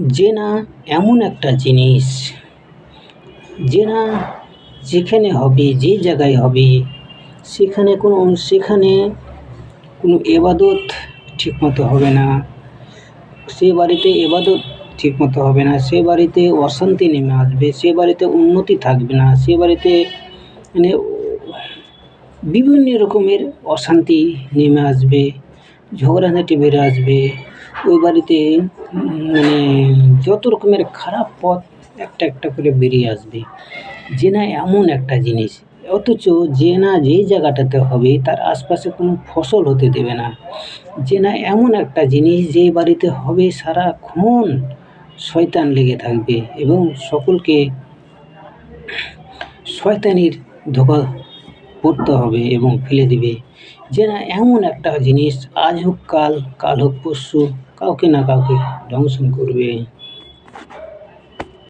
জেনা এমন একটা জিনিস, জেনা যেখানে হবে, যে জায়গায় হবে, সেখানে কোনো এবাদত ঠিকমতো হবে না, সে বাড়িতে এবাদত ঠিকমতো হবে না, সে বাড়িতে অশান্তি নেমে আসবে, সে বাড়িতে উন্নতি থাকবে না, সে বাড়িতে মানে বিভিন্ন রকমের অশান্তি নেমে আসবে, ঝগড়াঝাঁটি বেড়ে আসবে। ওই বাড়িতে মানে যত রকমের খারাপ পথ একটা একটা করে বেরিয়ে আসবে। জেনা এমন একটা জিনিস, অথচ জেনা যেই জায়গাটাতে হবে তার আশপাশে কোনো ফসল হতে দেবে না। জেনা এমন একটা জিনিস যে বাড়িতে হবে সারাক্ষণ শয়তান লেগে থাকবে এবং সকলকে শয়তানির ধোঁকা পড়তে হবে এবং ফেলে দিবে। জেনা এমন একটা জিনিস, আজ হোক কাল, কাল হোক পরশু, কাউকে না কাউকে দংশন করবে।